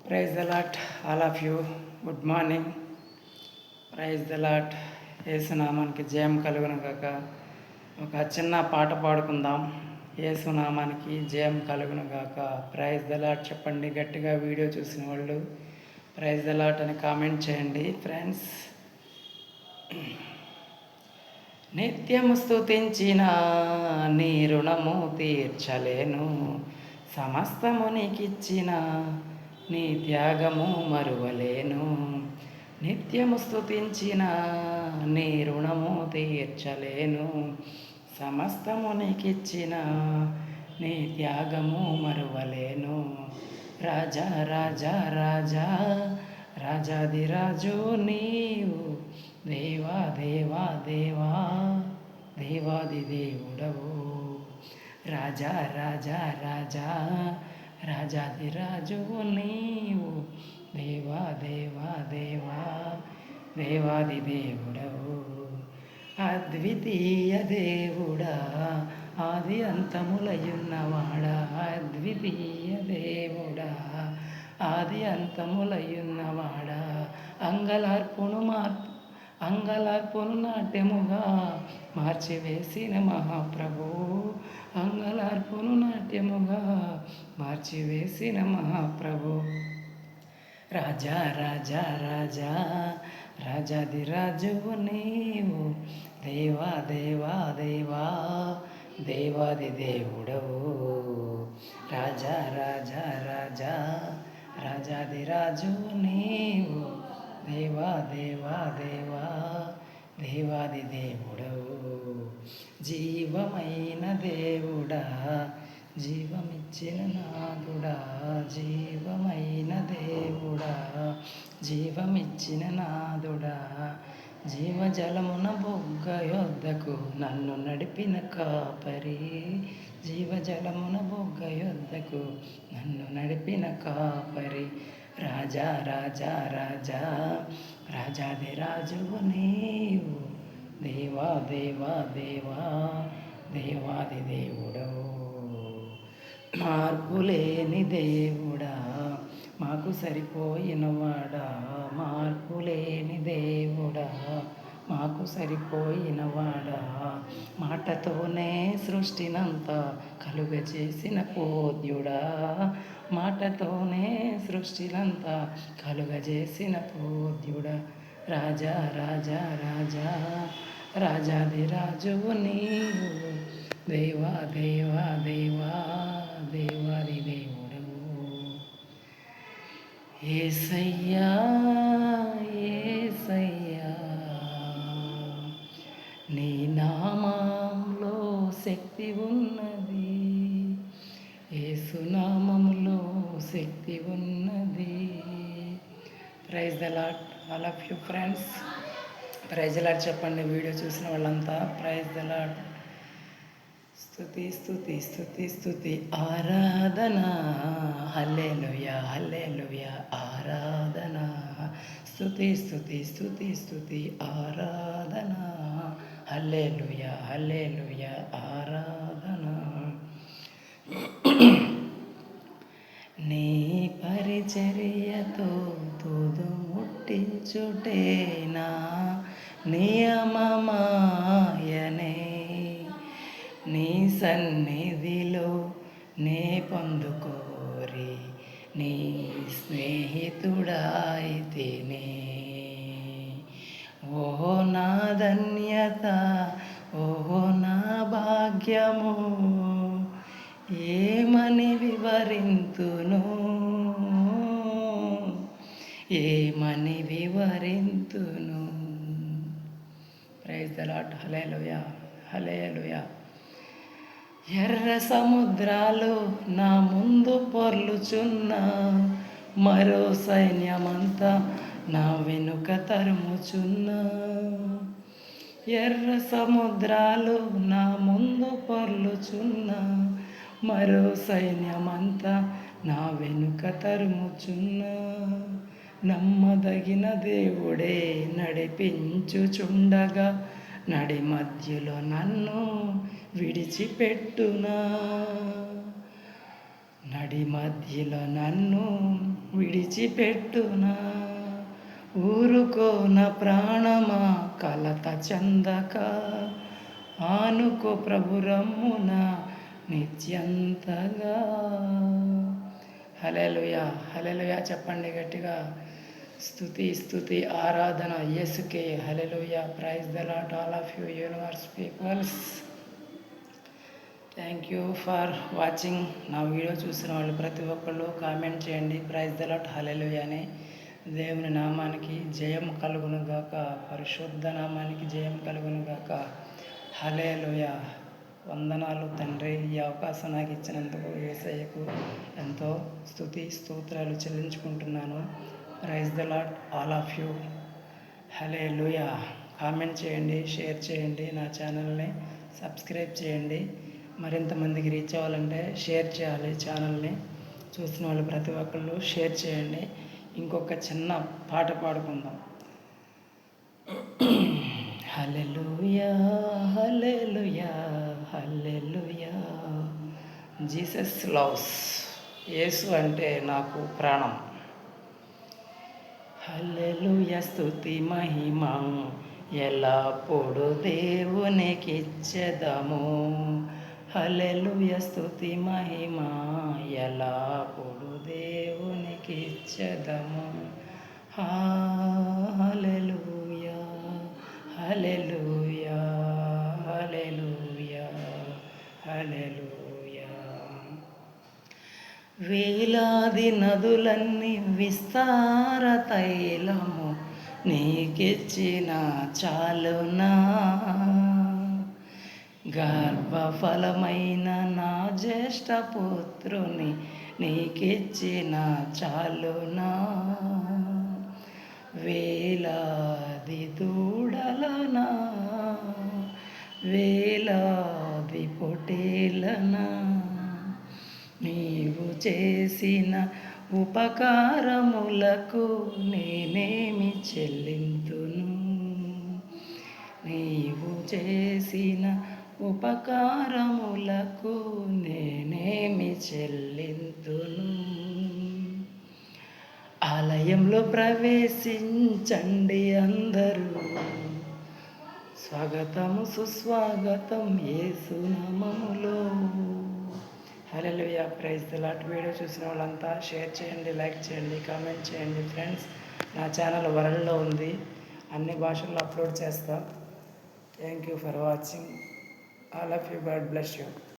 Praise the Lord all of you. Good morning. Praise the Lord. యేసునామానికి జయం కలుగును గాక. ఒక చిన్న పాట పాడుకుందాం. యేసునామానికి జయం కలుగును గాక. ప్రైజ్ ద లాట్ చెప్పండి గట్టిగా. వీడియో చూసిన వాళ్ళు ప్రైజ్ ద లాట్ అని కామెంట్ చేయండి ఫ్రెండ్స్. నిత్యము స్తుతించిన నీ రుణము తీర్చలేను, సమస్తము నీకిచ్చిన నీ త్యాగము మరువలేను. నిత్యము స్తుతించిన నీ రుణము తీర్చలేను, సమస్తము నీకిచ్చిన నీ త్యాగము మరువలేను. రాజా రాజా రాజా రాజాదిరాజు నీవు, దేవా దేవా దేవా దేవాది దేవుడవు. రాజా రాజా రాజా రాజాదిరాజు నీవు, దేవా దేవా దేవా దేవాది దేవుడవు. అద్వితీయ దేవుడా, ఆది అంతములయున్నవాడా, అద్వితీయ దేవుడా, ఆది అంతములయున్నవాడా, అంగలార్పును నాట్యముగా మార్చివేసిన మహాప్రభు, అంగలార్పును నాట్యముగా మార్చివేసిన మహాప్రభు. రాజా రాజా రాజా రాజాదిరాజువు నీవు, దేవా దేవా దేవా దేవాది దేవుడవు. రాజా రాజా రాజా రాజాదిరాజువు నీవు, దేవా దేవా దేవా దేవాది దేవుడవు. జీవమైన దేవుడా, జీవమిచ్చిన నాదుడా, జీవమైన దేవుడా, జీవమిచ్చిన నాదుడా, జీవజలమున బొగ్గ యొద్దకు నన్ను నడిపిన కాపరి, జీవజలమున బొగ్గ యొద్దకు నన్ను నడిపిన కాపరి. రాజా రాజా రాజా రాజాదిరాజువు నీవు, దేవా దేవా దేవా దేవాది దేవుడవు. మార్పులేని దేవుడా, మాకు సరిపోయినవాడా, మార్పులేని దేవుడా, మాకు సరిపోయినవాడా, మాటతోనే సృష్టినంతా కలుగజేసిన పూజ్యుడా, మాటతోనే సృష్టినంతా కలుగజేసిన పూజ్యుడా. రాజా రాజా రాజా రాజాదిరాజువు నీవు, దేవా దేవా దేవా దేవాది దేవుడవు. యేసయ్యా యేసయ్యా, నీ నామంలో శక్తి ఉన్నది, యేసునామములో శక్తి ఉన్నది. Praise the lord all of you friends. Praise the lord చెప్పండి వీడియో చూసిన వాళ్ళంతా. Praise the lord. స్తుతి స్తుతి స్తుతి స్తుతి ఆరాధన, హల్లెలూయా హల్లెలూయా ఆరాధన. స్తుతి స్తుతి స్తుతి స్తుతి ఆరాధన, హల్లెలూయా హల్లెలూయా ఆరాధన. నీ పరిచర్యతో తుదు ముట్టించుటేనా నియమమాయనే, నీ సన్నిధిలో నే పొందుకోరి నీ స్నేహితుడాయితినే. ఓహో నా ధన్యత, ఓహో నా భాగ్యము, ఏమని వివరింతును, ఏమని వివరింతును. Praise the Lord. Hallelujah hallelujah. ఎర్ర సముద్రాలు నా ముందు పొర్లుచున్న, మరో సైన్యమంతా నా వెనుక తరుముచున్న. ఎర్ర సముద్రాలు నా ముందు పొర్లుచున్న, మరో సైన్యమంతా నా వెనుక తరుముచున్న. నమ్మదగిన దేవుడే నడిపించుచుండగా, నడి మధ్యలో నన్ను విడిచిపెట్టునా. నడి మధ్యలో నన్ను విడిచిపెట్టునా, ఊరుకోన ప్రాణమా కలత చెందక, ఆనుకో ప్రభురమ్మున నిత్యంతగా. హల్లెలూయా, హల్లెలూయా చెప్పండి గట్టిగా. స్తుతి ఆరాధన యేసుకే. Hallelujah. Praise the lord all of you universe peoples. Thank you for watching. నా వీడియో చూసిన వాళ్ళు ప్రతి ఒక్కళ్ళు కామెంట్ చేయండి ప్రైజ్ ద లార్డ్ హల్లెలూయా అని. దేవుని నామానికి జయం కలుగును గాక, పరిశుద్ధ నామానికి జయం కలుగును గాక. హల్లెలూయా. వందనాలు తండ్రి, ఈ అవకాశం నాకు ఇచ్చినందుకు యేసయ్యకు ఎంతో స్తోత్రాలు చెల్లించుకుంటున్నాను. Praise the lord all of you. Hallelujah. Comment చేయండి, షేర్ చేయండి, నా ఛానల్ని సబ్స్క్రైబ్ చేయండి. మరింతమందికి రీచ్ అవ్వాలంటే షేర్ చేయాలి. ఛానల్ని చూసిన వాళ్ళు ప్రతి ఒక్కళ్ళు షేర్ చేయండి. ఇంకొక చిన్న పాట పాడుకుందాం. హల్లెలూయా, హల్లెలూయా, హల్లెలూయా. Jesus loves. యేసు అంటే నాకు ప్రాణం. హల్లెలూయా. స్తుతి మహిమ ఎల్లప్పుడు దేవునికిచ్చెదము. హల్లెలూయా. స్తుతి మహిమ ఎల్లప్పుడు దేవునికిచ్చెదము. హల్లెలూయా, హల్లెలూయా, హల్లెలూయా, హల్లెలూయా. వేలాది నదులన్నీ విస్తార తైలము నీకిచ్చిన చాలునా, గర్భఫలమైన నా జ్యేష్ఠ పుత్రుని నీకిచ్చిన చాలునా, వేలాది దూడలనా, వేలాది పొటేలనా, నీవు చేసిన ఉపకారములకు నేనేమి చెల్లింతును, నీవు చేసిన ఉపకారములకు నేనేమి చెల్లింతును. ఆలయంలో ప్రవేశించండి అందరూ, స్వాగతము సుస్వాగతం యేసు నామములో. Hallelujah. Praise the lord. Video చూసిన వాళ్ళంతా షేర్ చేయండి, లైక్ చేయండి, కామెంట్ చేయండి ఫ్రెండ్స్. నా ఛానల్ వరల్డ్లో ఉంది, అన్ని భాషల్లో అప్లోడ్ చేస్తా. Thank you for watching. All of you. God bless you.